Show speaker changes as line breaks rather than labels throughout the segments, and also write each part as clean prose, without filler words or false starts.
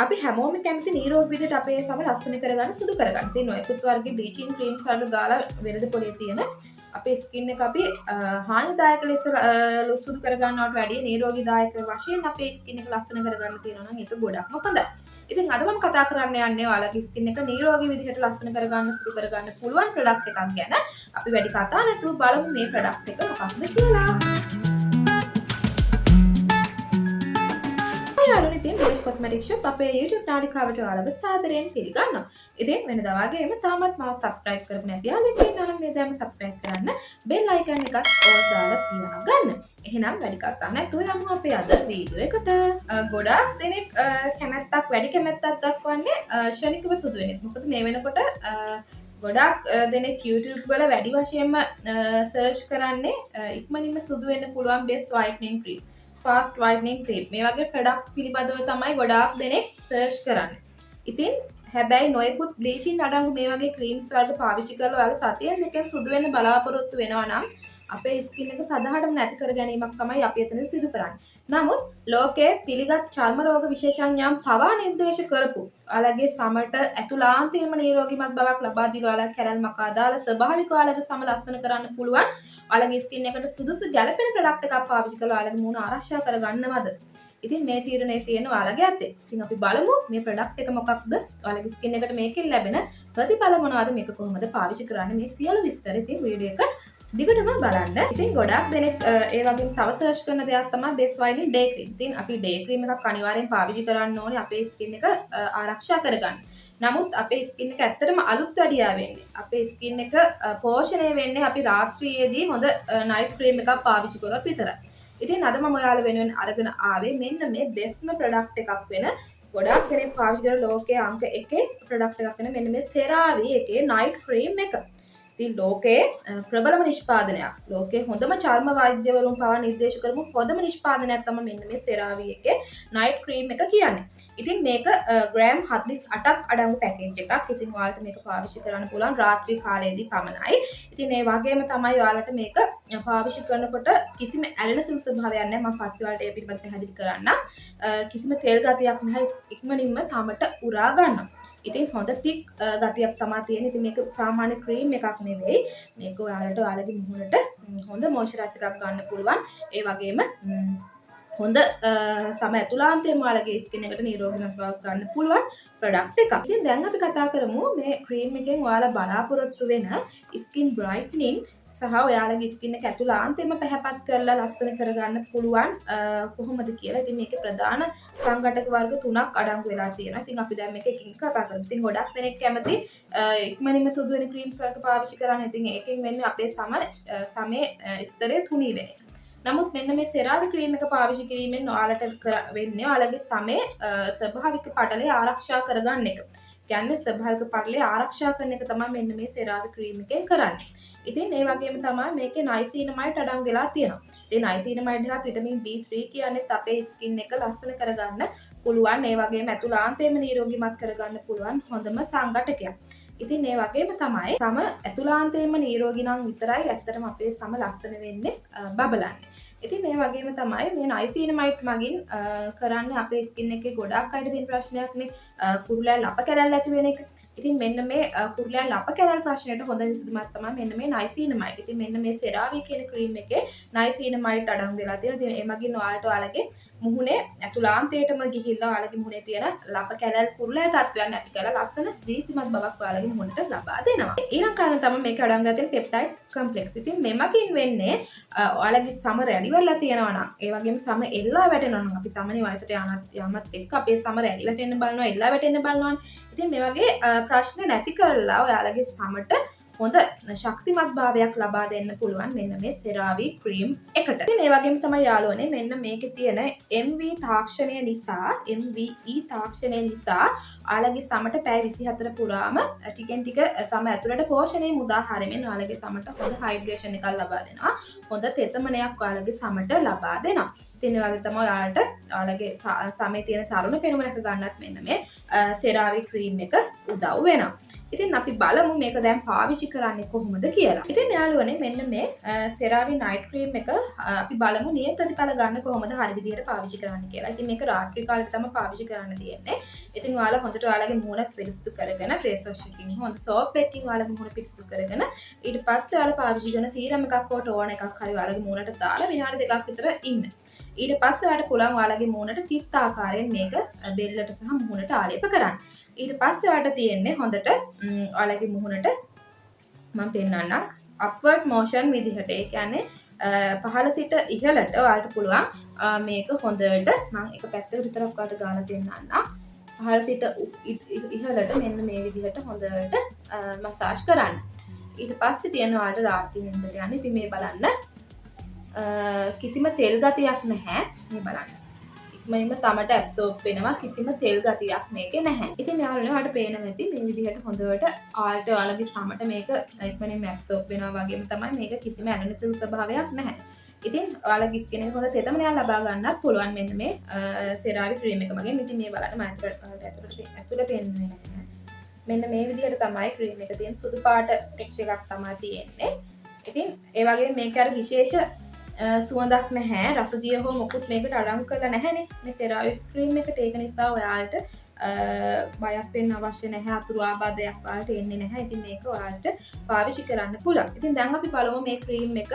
අපි හැමෝම කැමති නිරෝගී විදිහට අපේ සම ලස්සන කරගන්න සුදු කරගන්න. ඉතින් නොයෙකුත් වර්ගයේ බ්ලීචින් ක්‍රීම්ස් වර්ග ගාලා වෙළඳ පොලේ තියෙන අපේ ස්කින් එක අපි හානිදායක ලෙස සුදු කරගන්නවට වැඩිය නිරෝගීදායක වශයෙන් අපේ ස්කින් එක ලස්සන කරගන්න තියෙනවා නම් ඒක ගොඩක්ම හොඳයි. ඉතින් අද මම කතා කරන්න යන්නේ ඔයාලගේ ස්කින් එක නිරෝගී විදිහට ලස්සන කරගන්න සුදු කරගන්න පුළුවන් ප්‍රොඩක්ට් එකක් ගැන. අපි වැඩි කතා නැතුව බලමු මේ ප්‍රොඩක්ට් එක මොකක්ද කියලා. ඉතින් ඩේෂ් කොස්මැටික් ෂොප් අපේ YouTube නාලිකාවට ඔයාලව සාදරයෙන් පිළිගන්නවා. ඉතින් වෙනදා වගේම තාමත් මාව subscribe කරපු නැති යාළුවෙක් ඉන්නවා නම් මේ දැන් subscribe කරන්න. bell icon එකත් all දාලා තියාගන්න. එහෙනම් වැඩි කතා නැතුව යමු අපේ අද වීඩියෝ එකට. ගොඩාක් දෙනෙක් කැමැත්තක් වැඩි කැමැත්තක් දක්වන්නේ ශනිකව සුදු වෙන එක. මොකද මේ වෙනකොට ගොඩාක් දෙනෙක් YouTube වල වැඩි වශයෙන්ම search කරන්නේ ඉක්මනින්ම සුදු වෙන්න පුළුවන් best whitening cream. Fast whitening cream මේ වගේ ප්‍රොඩක්ට් පිළිබඳව තමයි ගොඩාක් දෙනෙක් සර්ච් කරන්නේ. ඉතින් හැබැයි නොයෙකුත් බ්ලීචින් අඩංගු මේ වගේ ක්‍රීම්ස් වලට පාවිච්චි කරලා ඔයාලා සතියෙන් දෙකෙන් සුදු වෙන්න බලාපොරොත්තු වෙනවා නම් අපේ ස්කින් එක සදාහටම නැති කර ගැනීමක් තමයි අපි එතන සිදු කරන්නේ. නමුත් ලෝකයේ පිළිගත් චර්ම රෝග විශේෂඥයන් පවා නිර්දේශ කරපු ඔයාලගේ සමට ඇතුළාන්තයෙන්ම නිරෝගීමත් බවක් ලබා දී ඔයාලා කැරල් මකා දාලා ස්වභාවික ඔයාලගේ සම ලස්සන කරන්න පුළුවන් ඔයාලගේ ස්කින් එකට සුදුසු ගැළපෙන ප්‍රොඩක්ට් එකක් පාවිච්චි කරලා ඔයාලගේ මූණ ආරක්ෂා කරගන්නවද? ඉතින් මේ තීරණය තියෙන ඔයාලගේ අතේ. ඉතින් අපි බලමු මේ ප්‍රොඩක්ට් එක මොකක්ද? ඔයාලගේ ස්කින් එකට මේකෙන් ලැබෙන ප්‍රතිඵල මොනවද? මේක කොහොමද පාවිච්චි කරන්නේ? මේ සියලු විස්තර ඉතින් වීඩියෝ එක දිගටම බලන්න. ඉතින් ගොඩාක් දෙනෙක් ඒ වගේම තව සර්ච් කරන දෙයක් තමයි බෙස් වයිනින් ඩේ ක්‍රීම්. ඉතින් අපි ඩේ ක්‍රීම් එකක් අනිවාර්යෙන් පාවිච්චි කරන්න ඕනේ අපේ ස්කින් එක ආරක්ෂා කරගන්න. නමුත් අපේ ස්කින් එක ඇත්තටම අලුත් වැඩියා වෙන්නේ. අපේ ස්කින් එක පෝෂණය වෙන්නේ අපි රාත්‍රියේදී හොඳ නයිට් ක්‍රීම් එකක් පාවිච්චි කරොත් විතරයි. ඉතින් අද මම ඔයාලා වෙනුවෙන් අරගෙන ආවේ මෙන්න මේ බෙස්ට්ම ප්‍රොඩක්ට් එකක් වෙන ගොඩාක් කෙනෙක් පාවිච්චි කරන ලෝකයේ අංක 1 ප්‍රොඩක්ට් එකක් වෙන මෙන්න මේ CeraVe එකේ නයිට් ක්‍රීම් එක. ඉතින් ලෝකයේ ප්‍රබලම නිෂ්පාදනයක්. ලෝකයේ හොඳම චර්ම වෛද්‍යවරුන් පවා නිර්දේශ කරපු හොඳම නිෂ්පාදනයක් තමයි මෙන්න මේ CeraVe එකේ නයිට් ක්‍රීම් එක කියන්නේ. ඉතින් මේක ග්‍රෑම් 48ක් අඩංගු පැකේජ් එකක්. ඉතින් ඔයාලට මේක පාවිච්චි කරන්න පුළුවන් රාත්‍රී කාලයේදී පමණයි. ඉතින් ඒ වගේම තමයි ඔයාලට මේක පාවිච්චි කරනකොට කිසිම ඇලෙන සුළු ස්වභාවයක් නැහැ. මම පස්සේ ඔයාලට ඒ පිළිබඳව පැහැදිලි කරන්නම්. කිසිම තෙල් ගතියක් නැහැ. ඉක්මනින්ම සමට උරා ගන්නවා. ඉතින් හොඳ තික් ගතියක් තමයි තියෙන්නේ. ඉතින් මේක සාමාන්‍ය ක්‍රීම් එකක් නෙවෙයි. මේක ඔයාලට ඔයාලගේ මුහුණට හොඳ මොයිස්චරයිසර් එකක් ගන්න පුළුවන්. ඒ වගේම හොඳ සම ඇතුළාන්තයෙන්ම ඔයාලගේ ස්කින් එකට නිරෝගීමත් බවක් ගන්න පුළුවන් ප්‍රොඩක්ට් එකක්. ඉතින් දැන් අපි කතා කරමු මේ ක්‍රීම් එකෙන් ඔයාලා බලාපොරොත්තු වෙන ස්කින් බ්‍රයිට්නින් සහ ඔයාලගේ ස්කින් එක ඇතුළාන්තයෙන්ම පැහැපත් කරලා ලස්සන කරගන්න පුළුවන් කොහොමද කියලා. ඉතින් මේකේ ප්‍රධාන සංඝටක වර්ග 3ක් අඩංගු වෙලා තියෙනවා. ඉතින් අපි දැන් මේක එකින් කතා කරමු. ඉතින් ගොඩක් දෙනෙක් කැමති ඉක්මනින්ම සුදු වෙන ක්‍රීම්ස් වර්ග පාවිච්චි කරන්න. ඉතින් ඒකෙන් වෙන්නේ අපේ සමේ ස්තරය තුනී වෙන එක. නමුත් මෙන්න මේ CeraVe ක්‍රීම් එක පාවිච්චි කිරීමෙන් ඔයාලට වෙන්නේ ඔයාලගේ සමේ ස්වභාවික පටලය ආරක්ෂා කරගන්න එක. කියන්නේ ස්වභාවික පටලය ආරක්ෂා කරන එක තමයි මෙන්න මේ CeraVe ක්‍රීම් එකෙන් කරන්නේ. ඉතින් ඒ වගේම තමයි මේකේ නයිසිනමයිඩ් අඩංගු වෙලා තියෙනවා. ඉතින් නයිසිනමයිඩ් හා විටමින් B3 කියන්නේ අපේ ස්කින් එක ලස්සන කරගන්න පුළුවන්. ඒ වගේම ඇතුළාන්තයෙන්ම නිරෝගීමත් කරගන්න පුළුවන් හොඳම සංඝටකයක්. ඉතින් ඒ වගේම තමයි සම ඇතුළාන්තයෙන්ම නිරෝගී නම් විතරයි ඇත්තටම අපේ සම ලස්සන වෙන්නේ බබලන්නේ. ඉතින් ඒ වගේම තමයි මේ නයිසිනමයිඩ් මගින් කරන්නේ අපේ ස්කින් එකේ ගොඩාක් අයට තියෙන ප්‍රශ්නයක්නේ කුරුලෑ ලප කැරැල්ල ඇති වෙන එක. ඉතින් මෙන්න මේ කුරුලෑ ලප කැරැල්ල ප්‍රශ්නෙට හොඳ විසඳුමක් තමයි මෙන්න මේ නයිසිනමයිඩ්. ඉතින් මෙන්න මේ CeraVe කියන ක්‍රීම් එකේ නයිසිනමයිඩ් අඩංගු වෙලා තියෙනවා. ඉතින් ඒ මගින් ඔයාලගේ මුහුණේ ඇතුළාන්තයටම ගිහිල්ලා ඔයාලගේ මුහුණේ තියෙන ලප කැරැල්ල කුරුලෑ තත්ත්වයන් නැති කරලා ලස්සන දීප්තිමත් බවක් ඔයාලගේ මුහුණට ලබා දෙනවා. ඊළඟ කාරණා තමයි මේක අඩංගු වෙලා තියෙන පෙප්ටයිඩ් කම්ප්ලෙක්ස්. ඉතින් මෙමකින් වෙන්නේ ඔයාලගේ සම රැඩි වෙලා තියෙනවා නම් ඒ වගේම සම එල්ලා වැටෙනවා නම් අපි සමනේ වයසට යමත් එක්ක අපේ සම රැඩි වැටෙන්න බලනවා එල්ලා වැටෙන්න බලනවා. ඉතින් මේ වගේ ප්‍රශ්න නැති කරලා ඔයාලගේ සමට හොඳ ශක්තිමත් භාවයක් ලබා දෙන්න පුළුවන් මෙන්න මේ CeraVe ක්‍රීම් එකට. ඉතින් ඒ වගේම තමයි යාළුවනේ මෙන්න මේකේ තියෙන MVE තාක්ෂණය නිසා ඔයාලගේ සමට පැය 24 පුරාම ටිකෙන් ටික සම ඇතුළට පෝෂණය මුදා හැරෙමින් ඔයාලගේ සමට හොඳ හයිඩ්‍රේෂන් එකක් ලබා දෙනවා. හොඳ තෙතමනයක් ඔයාලගේ සමට ලබා දෙනවා. ඉතින් ඒ වගේ තමයි ඔයාලට ඔයාලගේ සමේ තියෙන තරුණ පෙනුම රැක ගන්නත් මෙන්න මේ සෙරාවි ක්‍රීම් එක උදව් වෙනවා. ඉතින් අපි බලමු මේක දැන් පාවිච්චි කරන්නේ කොහොමද කියලා. ඉතින් යාළුවනේ මෙන්න මේ සෙරාවි නයිට් ක්‍රීම් එක අපි බලමු නිය ප්‍රතිඵල ගන්න කොහොමද හරි විදිහට පාවිච්චි කරන්න කියලා. ඉතින් මේක රාත්‍රී කාලේ තමයි පාවිච්චි කරන්න තියෙන්නේ. ඉතින් ඔයාලා හොඳට ඔයාලගේ මූණ පිරිසිදු කරගෙන ෆේස් වොෂ් එකකින් හොඳ සෝප් එකකින් ඔයාලගේ මූණ පිරිසිදු කරගෙන ඊට පස්සේ ඔයාලා පාවිච්චි කරන සීරම් එකක් හෝ ටෝන එකක් හරි ඔයාලගේ මූණට දාලා විනාඩි 2ක් විතර ඉන්න. ඊට පස්සේ ඔයාලට පුළුවන් ඔයාලගේ මූණට තිත් ආකාරයෙන් මේක බෙල්ලට සහ මූණට ආලේප කරන්න. ඊට පස්සේ ඔයාලට තියෙන්නේ හොඳට ඔයාලගේ මුහුණට මම පෙන්නන්නම් අප්වර්ඩ් මෝෂන් විදිහට. ඒ කියන්නේ පහළ සිට ඉහළට ඔයාලට පුළුවන් මේක හොඳට මම එක පැත්තකට විතරක් ඔයාලට ගාලා දෙන්නම්. පහළ සිට ඉහළට මෙන්න මේ විදිහට හොඳට මසාජ් කරන්න. ඊට පස්සේ තියෙන ඔයාලට රාත්‍රී නින්දට යන්න. ඉතින් මේ බලන්න කිසිම තෙල් ගතියක් නැහැ. මේ බලන්න. ඉක්මනින්ම සමට ඇබ්සෝබ් වෙනවා. කිසිම තෙල් ගතියක් මේකේ නැහැ. ඉතින් යාළුවනේ ඔයාලට පේනවා ඇති මේ විදිහට හොඳට ඔයාලට ඔයාලගේ සමට මේක ඉක්මනින්ම ඇබ්සෝබ් වෙනවා වගේම තමයි මේක කිසිම ඇලෙන සුළු ස්වභාවයක් නැහැ. ඉතින් ඔයාලගේ ස්කින් එක හොඳ තෙතමනයක් ලබා ගන්නත් පුළුවන් මෙන්න මේ සෙරාවි ක්‍රීම් එක මගෙන්. ඉතින් මේ බලන්න මම ඇතුළේ පෙන්වන්නේ නැහැ. මෙන්න මේ විදිහට තමයි ක්‍රීම් එක තියෙන සුදු පාට ටෙක්ස්චර් එකක් තමයි තියෙන්නේ. ඉතින් ඒ වගේම මේක අර විශේෂ සුවඳක් නැහැ. රසදිය හෝ මොකුත් මේකට අඩංගු කරලා නැහැනේ මේ සෙරාවි ක්‍රීම් එකට. ඒක නිසා ඔයාලට බයක් වෙන්න අවශ්‍ය නැහැ. අතුරු ආබාධයක් ඔයාලට එන්නේ නැහැ. ඉතින් මේක ඔයාලට පාවිච්චි කරන්න පුළුවන්. ඉතින් දැන් අපි බලමු මේ ක්‍රීම් එක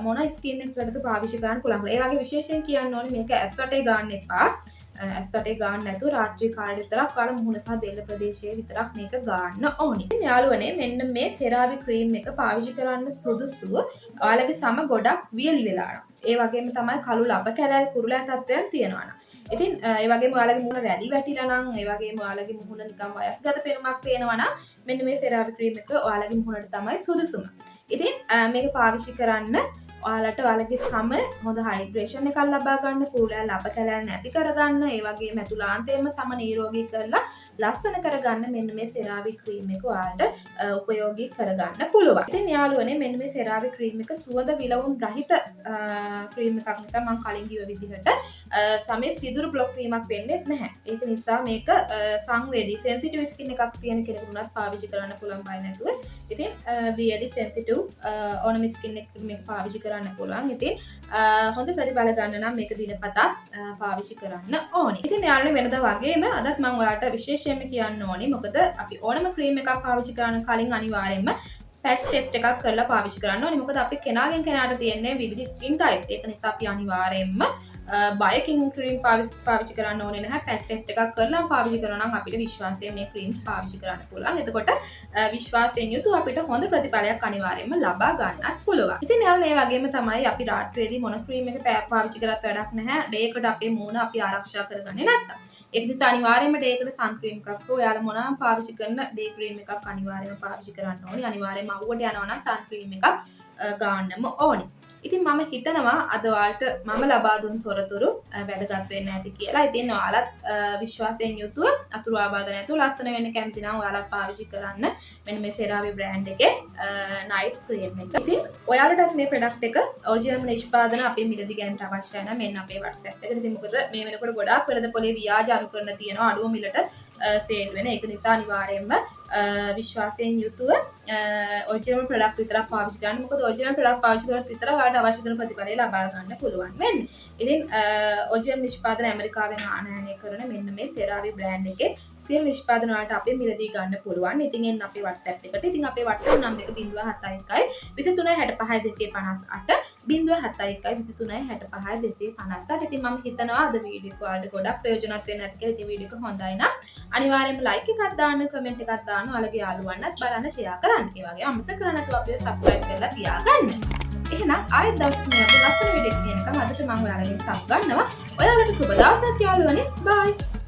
මොන ස්කින් එකකටද පාවිච්චි කරන්න පුළුවන්. ඒ වගේ විශේෂයෙන් කියන්න ඕනේ මේක ඇස් වටේ ගන්න එපා. ඇස් වටේ ගන්න නැතුව රාත්‍රී කාලේ විතරක් ඔයාලා මුහුණ සහ බෙල්ල ප්‍රදේශයේ විතරක් මේක ගන්න ඕනේ. ඉතින් යාළුවනේ මෙන්න මේ සෙරාවි ක්‍රීම් එක පාවිච්චි කරන්න සුදුසු ඔයාලගේ සම ගොඩක් වියලි වෙලා යනවා. ඒ වගේම තමයි කළු ලබ කැලැල් කුරුලෑ තත්ත්වයන් තියෙනවා නම්. ඉතින් ඒ වගේම ඔයාලගේ මුහුණ රැලි වැටිලා නම් ඒ වගේම ඔයාලගේ මුහුණ නිකන් වයස්ගත පෙනුමක් පේනවා නම් මෙන්න මේ සෙරාවි ක්‍රීම් එක ඔයාලගේ මුහුණට තමයි සුදුසුම. ඉතින් මේක පාවිච්චි කරන්න ඔයාලට ඔයාලගේ සම හොඳ හයිඩ්‍රේෂන් එකක් ලබා ගන්න, කුරුලෑ ලබ කැලැල් නැති කරගන්න, ඒ වගේම ඇතුළාන්තයෙන්ම සම නිරෝගී කරලා ලස්සන කරගන්න මෙන්න මේ සෙරාවි ක්‍රීම් එක ඔයාලට උපයෝගී කරගන්න පුළුවන්. ඉතින් යාළුවනේ මෙන්න මේ සෙරාවි ක්‍රීම් එක සුවඳ විලවුන් රහිත ක්‍රීම් එකක් නිසා මම කලින් කිව්ව විදිහට සමේ සිදුරු බ්ලොක් වීමක් වෙන්නේ නැහැ. ඒක නිසා මේක සංවේදී සෙන්සිටිව් ස්කින් එකක් තියෙන කෙනෙකුට පාවිච්චි කරන්න පුළුවන් බය නැතුව. ඉතින් really sensitive ඕනම ස්කින් එකකට මේක පාවිච්චි කරන්න පුළුවන්. ඉතින් හොඳ ප්‍රතිඵල ගන්න නම් මේක දිනපතා පාවිච්චි කරන්න ඕනේ. ඉතින් යාළුවනේ වෙනදා වගේම අදත් මම ඔයාලට විශේෂයෙන්ම කියන්න ඕනේ. මොකද අපි ඕනම ක්‍රීම් එකක් පාවිච්චි කරන්න කලින් අනිවාර්යයෙන්ම පැච් ටෙස්ට් එකක් කරලා පාවිච්චි කරන්න ඕනේ. මොකද අපි කෙනාගෙන් කෙනාට තියෙන්නේ විවිධ ස්කින් ටයිප්. ඒක නිසා අපි අනිවාර්යයෙන්ම බයකින් ක්‍රීම් පාවිච්චි කරන්න ඕනේ නැහැ. පැච් ටෙස්ට් එකක් කරලා පාවිච්චි කරනවා නම් අපිට විශ්වාසයෙන් මේ ක්‍රීම්ස් පාවිච්චි කරන්න පුළුවන්. එතකොට විශ්වාසයෙන් යුතුව අපිට හොඳ ප්‍රතිඵලයක් අනිවාර්යයෙන්ම ලබා ගන්නත් පුළුවන්. ඉතින් යාළුවනේ මේ වගේම තමයි අපි රාත්‍රියේදී මොන ක්‍රීම් එක පාවිච්චි කරත් වැඩක් නැහැ. ඩේකට අපේ මූණ අපි ආරක්ෂා කරගන්නේ නැත්තම්. ඒක නිසා අනිවාර්යයෙන්ම ඩේකට සන් ක්‍රීම් එකක් හෝ ඔයාලා මොනවා පාවිච්චි කරන ඩේ ක්‍රීම් එකක් අනිවාර්යයෙන්ම පාවිච්චි කරන්න ඕනේ. අනිවාර්යයෙන්ම අවුවට යනවා නම් සන් ක්‍රීම් එකක් ගන්නම ඕනේ. ඉතින් මම හිතනවා අද ඔයාලට මම ලබා දුන් තොරතුරු වැදගත් වෙන්න ඇති කියලා. ඉතින් ඔයාලත් විශ්වාසයෙන් යුතුව අතුරු ආබාධ නැතුව ලස්සන වෙන්න කැමති නම් ඔයාලත් පාවිච්චි කරන්න මෙන්න මේ සෙරාවි බ්‍රෑන්ඩ් එකේ නයිට් ක්‍රීම් එක. ඉතින් ඔයාලටත් මේ ප්‍රොඩක්ට් එක ඔරිජිනල් නිෂ්පාදන අපේ මිලදී ගන්නට අවශ්‍යයි නම් මෙන්න අපේ WhatsApp එකට. ඉතින් මොකද මේ වෙනකොට ගොඩාක් වෙළඳපොලේ ව්‍යාජ අනුකරණ තියෙනවා අඩුව මිලට සේල් වෙන. ඒක නිසා අනිවාර්යයෙන්ම විශ්වාසයෙන් යුතුව ඔරිජිනල් ප්‍රොඩක්ට් විතරක් පාවිච්චි කරන්න. මොකද ඔරිජිනල් ප්‍රොඩක්ට් පාවිච්චි කරොත් විතරක් ඔයාලට අවශ්‍ය කරන ප්‍රතිඵලය ලබා ගන්න පුළුවන් වෙන්නේ. ඉතින් ඔරිජිනල් නිෂ්පාදන ඇමරිකාවෙන් ආනයනය කරන මෙන්න මේ සෙරාවි බ්‍රෑන්ඩ් එකේ සියලු නිෂ්පාදන වලට අපේ මිලදී ගන්න පුළුවන්. ඉතින් එන්න අපේ WhatsApp එකට. ඉතින් අපේ WhatsApp නම්බර එක 071 23 65 250 ඉතින් මම හිතනවා අද වීඩියෝ එක ඔයාලට ගොඩක් ප්‍රයෝජනවත් වෙන්න ඇති කියලා. ඉතින් වීඩියෝ එක හොඳයි නම් අනිවාර්යයෙන්ම ලයික් එකක් දාන්න, කමෙන්ට් එකක් දාන්න, ඔයාලගේ යාළුවන්වත් බලන්න ෂෙයා කරන්න. ඒ වගේම අමතක කරන්නේ නැතුව අපිව subscribe කරලා තියාගන්න. එහෙනම් ආයෙත් දවසක මේ ලස්සන වීඩියෝ එකක් එනකම් අදට මම ඔයාලගෙන් සබ් ගන්නවා. ඔයාලට සුබ දවසක් යාළුවනේ. බයි.